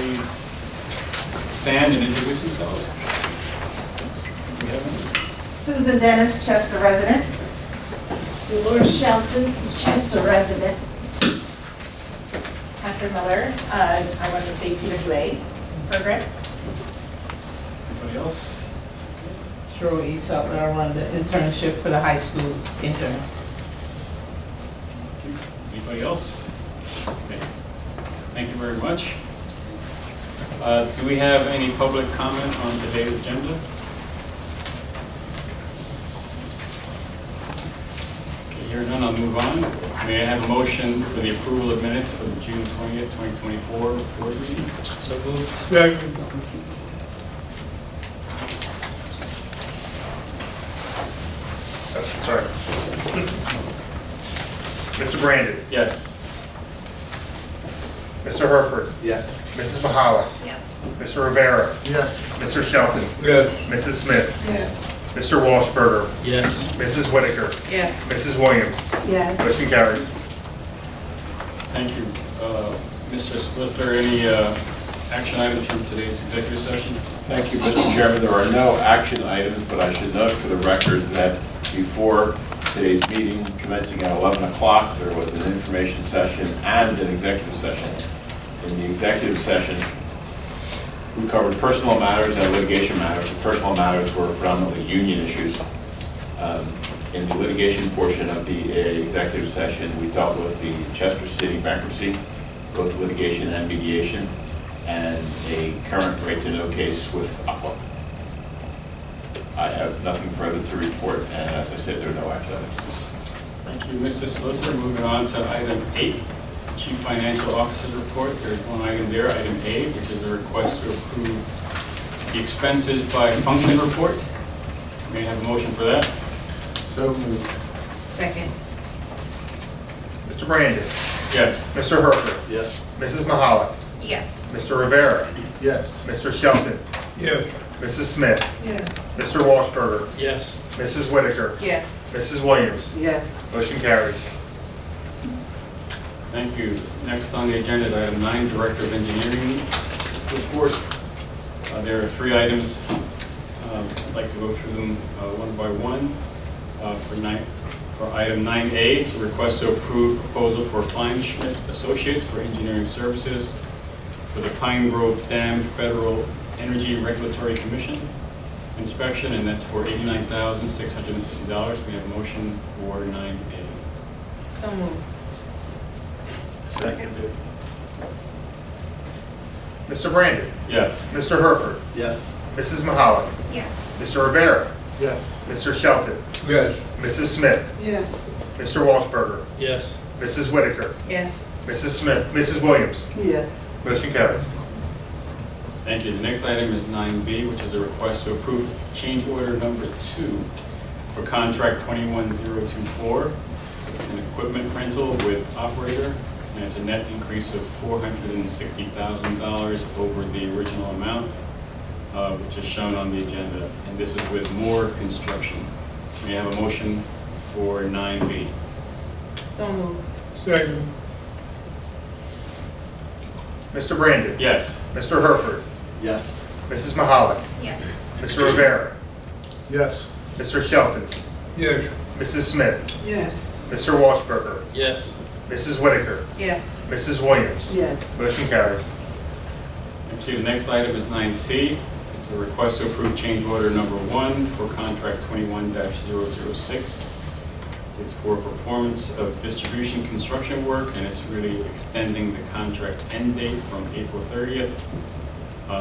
please stand and introduce themselves? Do we have any? Susan Dennis, Chester resident. Dolores Shelton, Chester resident. Catherine Miller, I run the state CWA program. Anybody else? Cheryl E. Sutler, I run the internship for the high school interns. Anybody else? Okay. Thank you very much. Do we have any public comment on today's agenda? Okay, hearing none, I'll move on. May I have a motion for the approval of minutes for the June 20th, 2024 board meeting? So moved. Sorry. Mr. Brandon. Yes. Mr. Herford. Yes. Mrs. Mahala. Yes. Mr. Rivera. Yes. Mr. Shelton. Yes. Mrs. Smith. Yes. Mr. Walshberger. Yes. Mrs. Whitaker. Yes. Mrs. Williams. Yes. Motion carries. Thank you. Mr. Solicitor, any action items from today's executive session? Thank you, Mr. Chairman. There are no action items, but I should note for the record that before today's meeting, commencing at 11 o'clock, there was an information session and an executive session. In the executive session, we covered personal matters and litigation matters. The personal matters were predominantly union issues. In the litigation portion of the executive session, we dealt with the Chester City bankruptcy, both litigation and mediation, and a current right-to-know case with Aqua. I have nothing further to report, and as I said, there are no action items. Thank you, Mr. Solicitor. Moving on to item 8, Chief Financial Officer's report. There's one item there, item A, which is a request to approve the expenses by function report. May I have a motion for that? So moved. Second. Mr. Brandon. Yes. Mr. Herford. Yes. Mrs. Mahala. Yes. Mr. Rivera. Yes. Mr. Shelton. Yes. Mrs. Smith. Yes. Mr. Walshberger. Yes. Mrs. Whitaker. Yes. Mrs. Williams. Yes. Motion carries. Thank you. Next on the agenda is item 9, Director of Engineering report. There are 3 items. I'd like to go through them one by one. For item 9A, it's a request to approve proposal for Kleinschmidt Associates for engineering services for the Pine Grove Dam Federal Energy Regulatory Commission inspection, and that's for $89,650. We have a motion for 9A. So moved. Second. Mr. Brandon. Yes. Mr. Herford. Yes. Mrs. Mahala. Yes. Mr. Rivera. Yes. Mr. Shelton. Yes. Mrs. Smith. Yes. Mr. Walshberger. Yes. Mrs. Whitaker. Yes. Mrs. Smith. Mrs. Williams. Yes. Motion carries. Thank you. The next item is 9B, which is a request to approve change order number 2 for contract 21024. It's an equipment rental with operator, and it's a net increase of $460,000 over the original amount, which is shown on the agenda. And this is with Moore Construction. May I have a motion for 9B? So moved. Second. Mr. Brandon. Yes. Mr. Herford. Yes. Mrs. Mahala. Yes. Mr. Rivera. Yes. Mr. Shelton. Yes. Mrs. Smith. Yes. Mr. Walshberger. Yes. Mrs. Whitaker. Yes. Mrs. Williams. Yes. Motion carries. Thank you. The next item is 9C. It's a request to approve change order number 1 for contract 21-006. It's for performance of distribution construction work, and it's really extending the contract end date from April 30th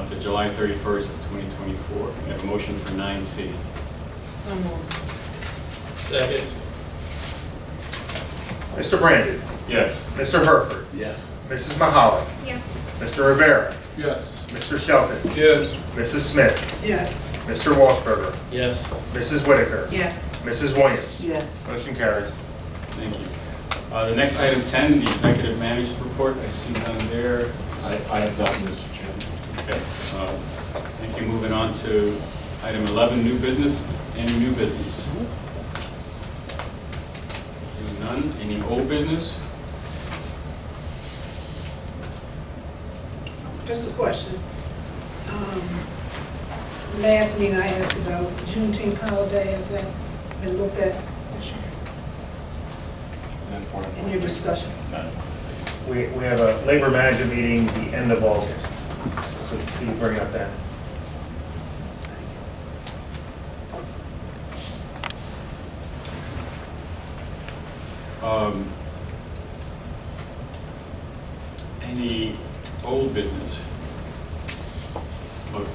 to July 31st of 2024. We have a motion for 9C. So moved. Second. Mr. Brandon. Yes. Mr. Herford. Yes. Mrs. Mahala. Yes. Mr. Rivera. Yes. Mr. Shelton. Yes. Mrs. Smith. Yes. Mr. Walshberger. Yes. Mrs. Whitaker. Yes. Mrs. Williams. Yes. Motion carries. Thank you. The next item 10, the executive manager's report. I see down there. I have done, Mr. Chairman. Okay. Thank you. Moving on to item 11, new business. Any new business? None. Any old business? Just a question. Last meeting I asked about Juneteenth holiday, has that been looked at this year in your discussion? None. We have a labor management meeting the end of August. So can you bring up that? Any old business? Look,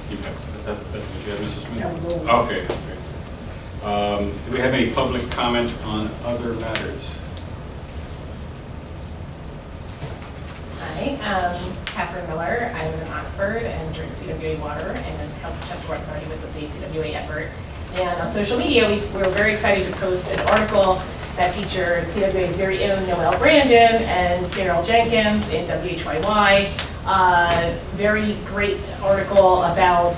that's what you have, Mrs. Smith? That was old. Okay, okay. Do we have any public comment on other matters? Hi, Catherine Miller. I live in Oxford and drink CWA water and help Chester Water Authority with the Save CWA effort. And on social media, we were very excited to post an article that featured CWA's very own Noelle Brandon and Carol Jenkins in WHYY. Very great article about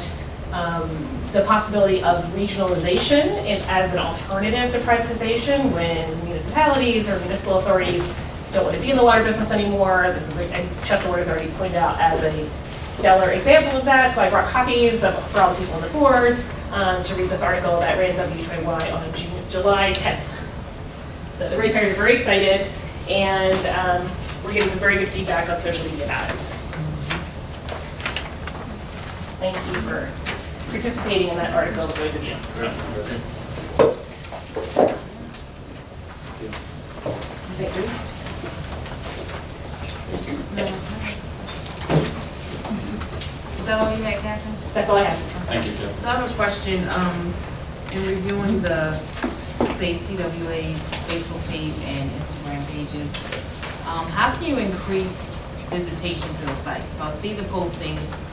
the possibility of regionalization as an alternative to privatization when municipalities or municipal authorities don't want to be in the water business anymore. This is, and Chester Water Authority is pointed out as a stellar example of that. So I brought copies for all the people on the board to read this article that ran WHYY on July 10th. So the ratepayers are very excited, and we're getting some very good feedback on social media about it. Thank you for participating in that article, both of you. Victor? No. Is that all you had, Catherine? That's all I have. Thank you, Jeff. So I have a question, in reviewing the Save CWA's Facebook page and Instagram pages, how can you increase visitation to the site? So I see the postings,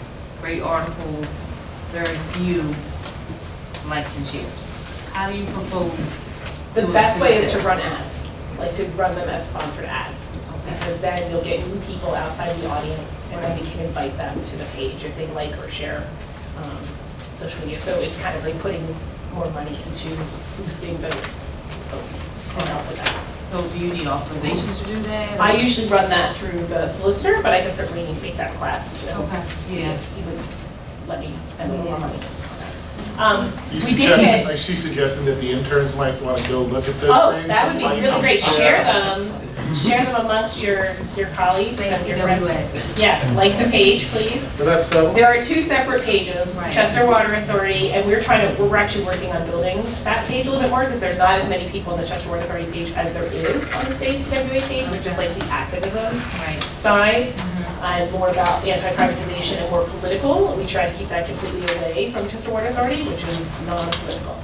great articles, very few likes and shares. How do you propose? The to best way increase is to it? run ads, like to run them as sponsored ads. Because then you'll get new people outside the audience, and then we can invite them to the page if they like or share social media. So it's kind of like putting more money into boosting those posts and help with that. So do you need authorization to do that? I usually run that through the solicitor, but I can certainly make that request. And Okay, see yeah. if he would let me spend a little more money. You We did get. Is she suggesting that the interns might want to go look at those Oh, things? that would be Like, really great. share Share them amongst your colleagues Say and your friends. CWA. Yeah, like the page, please. But that's settled? There are two separate pages, Right. Chester Water Authority, and we're actually working on building that page a little bit more because there's not as many people on the Chester Water Authority page as there is on the Save CWA page, which is like the activism Right. side. And more about the anti-privatization and more political. We try to keep that completely away from Chester Water Authority, which is non-political.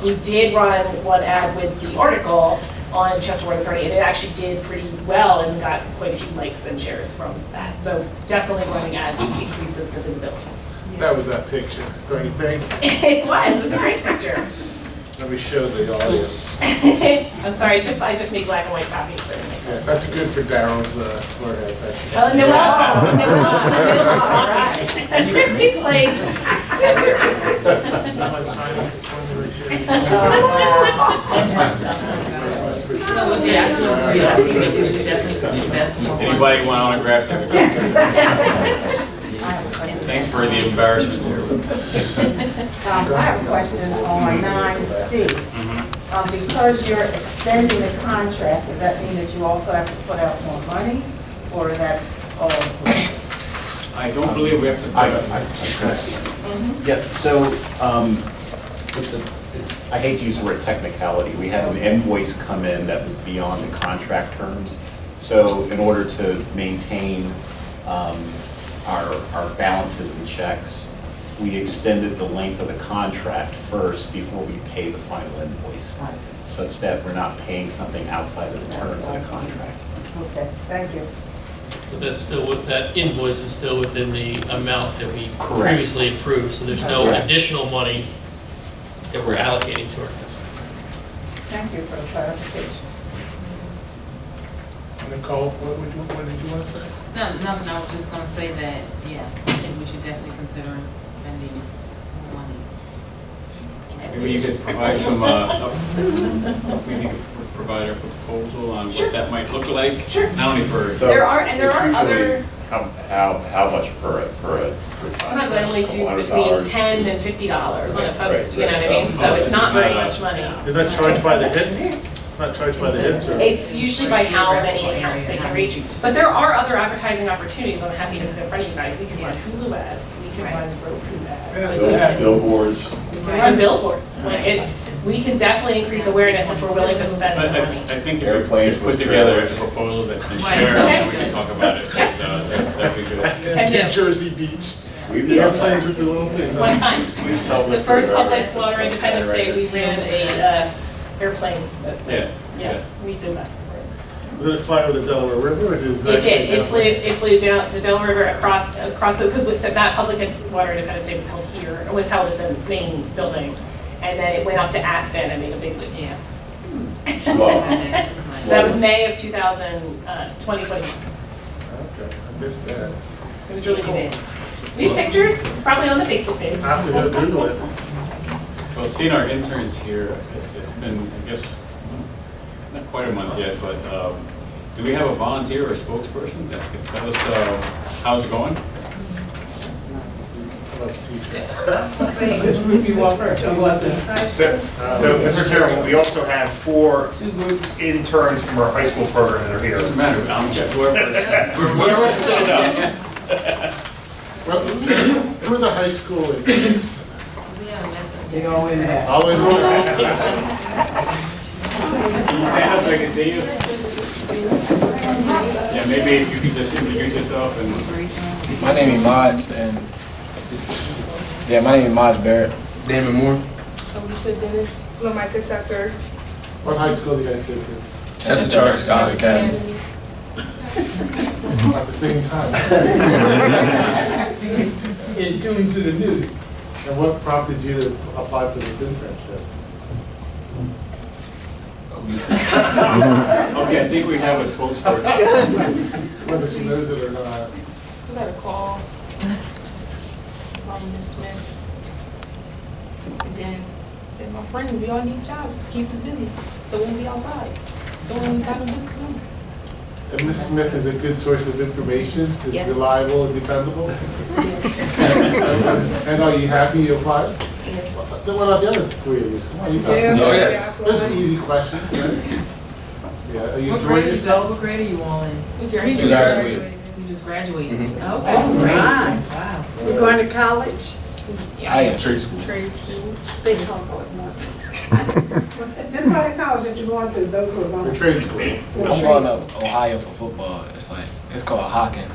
We did run one ad with the article on Chester Water Authority, and it actually did pretty well and got quite a few likes and shares from that. So definitely running ads increases the visibility. That was that picture, don't you think? It was a great picture. Let me show the audience. I'm sorry, I just made black and white copies. So Yeah, that's good for Daryl's forehead. oh, Noelle's in the middle, it's all right. It's like, So with the actual agree, I think that we should definitely invest more money. Anybody want autographs? Thanks for the embarrassment there. I have a question on 9C. Because you're extending the contract, does that mean that you also have to put out more money? Or is that all? I don't believe we have to. Yeah, so, I hate to use the word technicality. We had an invoice come in that was beyond the contract terms. So in order to maintain our balances and checks, we extended the length of the contract first before we pay the final invoice, such that we're not paying something outside of the terms of the contract. Okay, thank you. But that's still, that invoice is still within the amount that we Correct. previously approved, so there's no Correct. additional money that we're allocating towards this. Thank you for the clarification. Nicole, what did you want to say? No, nothing, I was just gonna say that, yeah, I think we should definitely consider spending more money. Maybe you could provide some, maybe you could provide a proposal on what that might look like. Sure. Not only for. there are other How much per Sometimes I only do between $100? $10 and $50 on a post, you know Right, what I mean? So it's not very much money. They're not charged by the hits? Not charged by the hits, or? It's usually by how many accounts they can reach. But there are other advertising opportunities I'm happy to put in front of you guys. We can run Hulu ads, we can run Roku ads. Like, we can Billboards. run billboards. Like we can definitely increase awareness if we're willing to spend some money. I think if Airplanes you put with together a trailers. proposal that can Right. share, Okay. we can talk about it, 'cause, that'd be good. Can do. New Jersey Beach. We've The done airplanes that. with the little things. One time, We've told the Mr. first Rivera- public water independence day, we ran a airplane that's, Yeah, yeah, we did that. Did it fly over the Delaware River, or is It did, it flew down the Delaware River across the, because with that public water independence day was held here, it was held at the main building. And then it went up to Aston and made a big loop. Yeah. Slow. That was May of 2020. Okay, I missed that. It was really cool. We have pictures, it's probably on the Facebook page. I have to go Google it. Well, seeing our interns here, it's been, I guess, not quite a month yet, but do we have a volunteer or spokesperson that could tell us how's it going? This group you want first, or what the? So, Mr. Chairman, we also have 4 interns from our high school program that are here. Doesn't matter, I'm check whoever. Whoever set it up. Well, who are the high school? They go in there. All in all? Stand up so I can see you. Yeah, maybe if you could just introduce yourself and. My name is Mods, and my name is Mods Barrett. Damon Moore. Elisa Dennis, Lamika Tucker. What high school do you guys go to? Chester Charter Scholar Academy. At the same time. In tune to the news. And what prompted you to apply for this internship? Okay, I think we have a spokesperson. Whether she knows it or not. I got a call from Ms. Smith. And then said, my friends, we all need jobs, keep us busy, so we won't be outside. Doing kind of business doing. And Ms. Smith is a good source of information, it's Yes. reliable and dependable. Yes. And are you happy you applied? Yes. Then what about the other 3 of you? Come on, you Yeah, got yeah. Those are easy questions, right? Yeah, are you What enjoying grade is that? yourself? What grade are you all in? We You graduated. Graduated. just graduated? Mhm. Okay. Oh, Great. my. Wow. You're going to college? I am trade school. Trade school. They don't go at once. Then what college that you going to, those who are For going? trade school. I'm going to Ohio for football. It's called Hockin.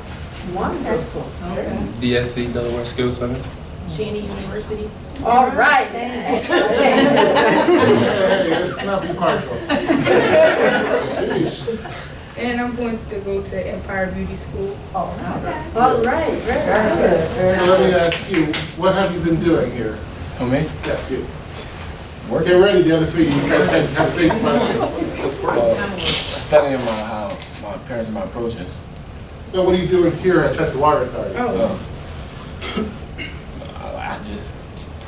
Wonderful. Okay. DSC, Delaware Skills Center. Shaney University. All right. Hey, let's not be partial. Sheesh. And I'm going to go to Empire Beauty School. All right, very good. So let me ask you, what have you been doing here? Who, me? Yes, you. Working. Get ready, the other 3, you guys have the same question. Studying how my parents and my approaches. So what are you doing here at Chester Water Authority? Oh.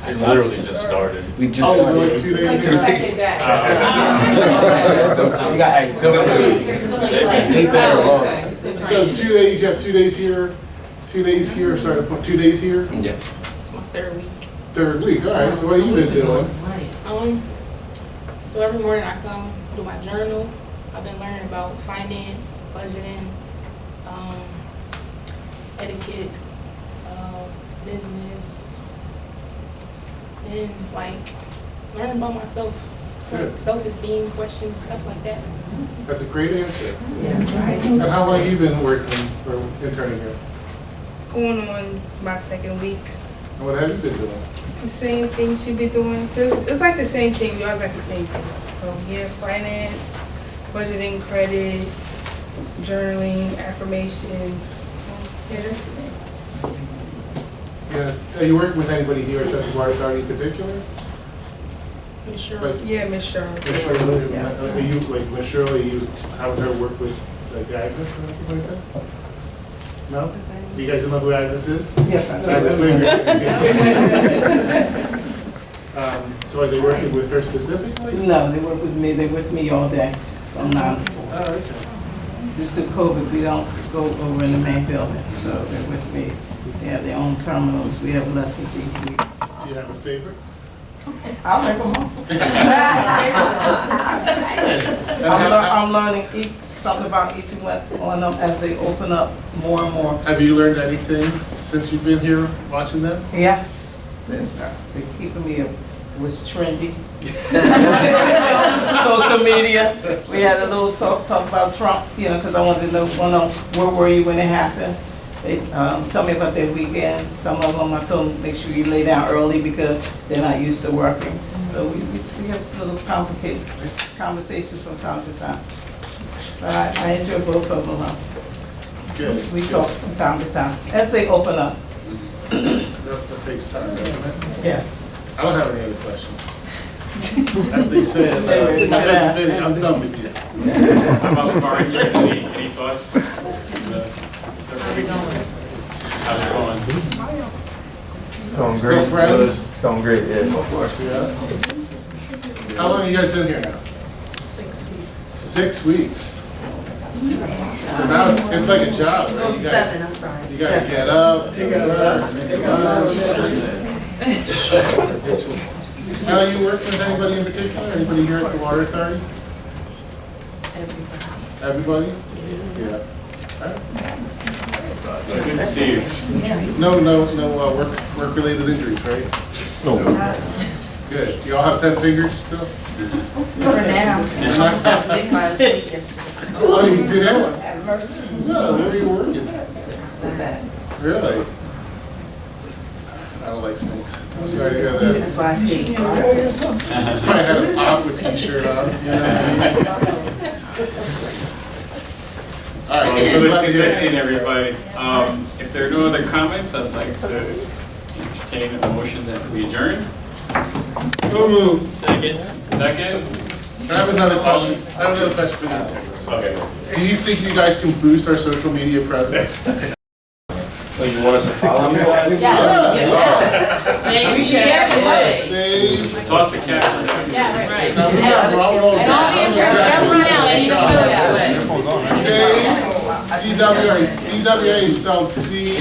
I literally just started. We just Oh, started. like 2 It's like days the ago? second day. You got hey, You're don't still in class. They better Oh, roll. okay. So 2 days, you have 2 days here, 2 days here, sorry, 2 days here, Yes. It's my 3rd week. 3rd week, all right, so what have you been doing? Right. So every morning I come do my journal. I've been learning about finance, budgeting, etiquette, business, and like learning about myself. It's like Good. self-esteem questions, stuff like that. That's a great answer. Yeah, right. And how long have you been working or interning here? Going on my 2nd week. And what have you been doing? The same thing she be doing. It's like the same thing. We all got the same thing. Yeah, finance, budgeting, credit, journaling, affirmations. Yeah, that's it. Yeah, are you working with anybody here at Chester Water Authority in particular? Miss Shirley. Like- Yeah, Miss Shirley. Miss Shirley, are you, like, Miss Shirley, you haven't her work with, like, Agnes or anything like that? No? Do you guys know who Agnes is? Yes, I Agnes know. Winger. So are they working with her specifically? No, they work with me all day from 9 to 4. Oh, okay. due to COVID, we don't go over in the main building, so they're with me. They have their own terminals, we have lessons each week. Do you have a favorite? I'll make them all. I'm learning something about each one of them as they open up more and more. Have you learned anything since you've been here watching them? Yes, they're keeping me was trendy. Social media, we had a little talk about Trump, you know, because I wanted to know where were you when it happened. They tell me about their weekend. Some of them I told them make sure you lay down early because they're not used to working. So we have little complicated conversations from time to time. But I enjoy both of them. Good. We talk from time to time as they open up. That takes time, doesn't it? Yes. I don't have any other questions. As they say, I'm done with you. How about Mark, any thoughts? How's it going? It's going Still great. friends? It's going great, yeah. Yeah. How long have you guys been here now? 6 weeks. 6 weeks. So now it's like a job, right? You gotta- 7, I'm sorry. You gotta get up, take a work, make a lunch. Now, you work with anybody in particular? Anybody here at the Water Authority? Everybody? Yeah. All right. Good to see you. No, work-related injuries, right? No. Good. You all have 10 fingers still? For now. Oh, you did? Have mercy. No, where are you working? Said that. Really? I don't like snakes. I'm sorry to hear that. That's why I stayed. So I had an aqua t-shirt on, you know what I mean? All right. Good seeing everybody. If there are no other comments, I'd like to entertain a motion that we adjourn. So moved. Second. Second? I have another question. For you. Okay. Do you think you guys can boost our social media presence? You want us to follow you guys? Share the post. Save. Talk to Catherine. Yeah, right. Now, we got Robert Old And all the interns, don't run out, I need a photo. Save. CWA. CWA is spelled C.